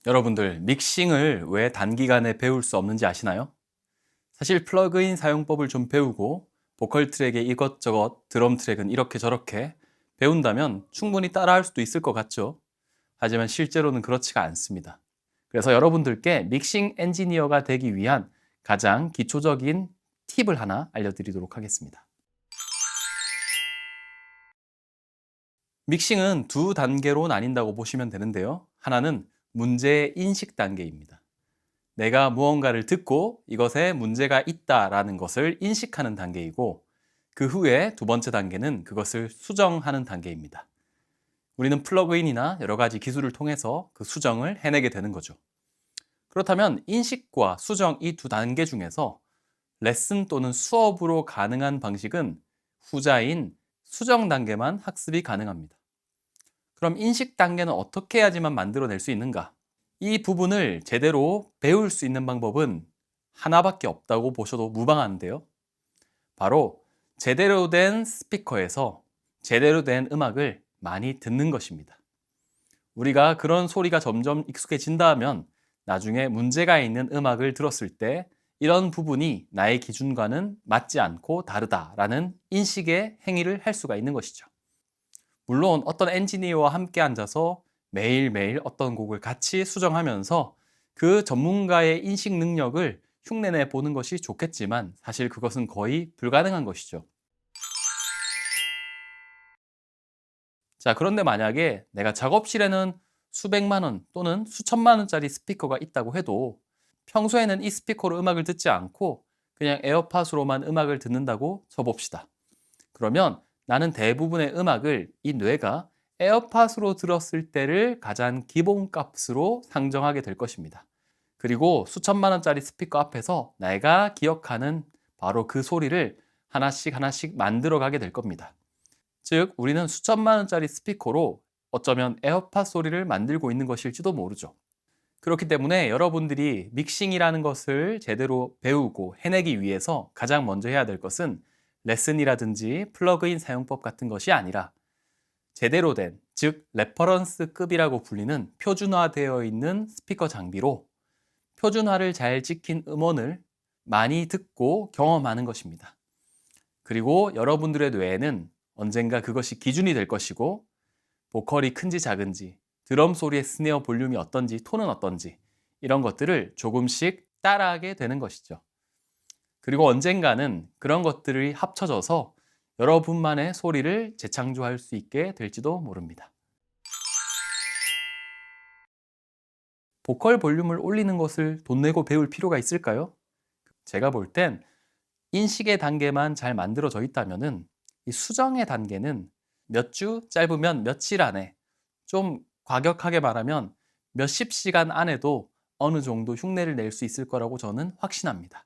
여러분들 믹싱을 왜 단기간에 배울 수 없는지 아시나요? 사실 플러그인 사용법을 좀 배우고 보컬 트랙의 이것저것, 드럼 트랙은 이렇게 저렇게 배운다면 충분히 따라할 수도 있을 것 같죠? 하지만 실제로는 그렇지가 않습니다. 그래서 여러분들께 믹싱 엔지니어가 되기 위한 가장 기초적인 팁을 하나 알려드리도록 하겠습니다. 믹싱은 두 단계로 나뉜다고 보시면 되는데요. 하나는 문제 인식 단계입니다. 내가 무언가를 듣고 이것에 문제가 있다라는 것을 인식하는 단계이고, 그 후에 두 번째 단계는 그것을 수정하는 단계입니다. 우리는 플러그인이나 여러 가지 기술을 통해서 그 수정을 해내게 되는 거죠. 그렇다면 인식과 수정 이 두 단계 중에서 레슨 또는 수업으로 가능한 방식은 후자인 수정 단계만 학습이 가능합니다. 그럼 인식 단계는 어떻게 해야지만 만들어낼 수 있는가? 이 부분을 제대로 배울 수 있는 방법은 하나밖에 없다고 보셔도 무방한데요. 바로 제대로 된 스피커에서 제대로 된 음악을 많이 듣는 것입니다. 우리가 그런 소리가 점점 익숙해진다면 나중에 문제가 있는 음악을 들었을 때 이런 부분이 나의 기준과는 맞지 않고 다르다라는 인식의 행위를 할 수가 있는 것이죠. 물론 어떤 엔지니어와 함께 앉아서 매일매일 어떤 곡을 같이 수정하면서 그 전문가의 인식 능력을 흉내내 보는 것이 좋겠지만 사실 그것은 거의 불가능한 것이죠. 자, 그런데 만약에 내가 작업실에는 수백만 원 또는 수천만 원짜리 스피커가 있다고 해도 평소에는 이 스피커로 음악을 듣지 않고 그냥 에어팟으로만 음악을 듣는다고 쳐봅시다. 그러면 나는 대부분의 음악을 이 뇌가 에어팟으로 들었을 때를 가장 기본값으로 상정하게 될 것입니다. 그리고 수천만 원짜리 스피커 앞에서 내가 기억하는 바로 그 소리를 하나씩 하나씩 만들어 가게 될 겁니다. 즉, 우리는 수천만 원짜리 스피커로 어쩌면 에어팟 소리를 만들고 있는 것일지도 모르죠. 그렇기 때문에 여러분들이 믹싱이라는 것을 제대로 배우고 해내기 위해서 가장 먼저 해야 될 것은 레슨이라든지 플러그인 사용법 같은 것이 아니라 제대로 된, 즉 레퍼런스급이라고 불리는 표준화되어 있는 스피커 장비로 표준화를 잘 지킨 음원을 많이 듣고 경험하는 것입니다. 그리고 여러분들의 뇌에는 언젠가 그것이 기준이 될 것이고, 보컬이 큰지 작은지, 드럼 소리의 스네어 볼륨이 어떤지, 톤은 어떤지, 이런 것들을 조금씩 따라하게 되는 것이죠. 그리고 언젠가는 그런 것들이 합쳐져서 여러분만의 소리를 재창조할 수 있게 될지도 모릅니다. 보컬 볼륨을 올리는 것을 돈 내고 배울 필요가 있을까요? 제가 볼 땐 인식의 단계만 잘 만들어져 있다면은 이 수정의 단계는 몇 주, 짧으면 며칠 안에, 좀 과격하게 말하면 몇십 시간 안에도 어느 정도 흉내를 낼 수 있을 거라고 저는 확신합니다.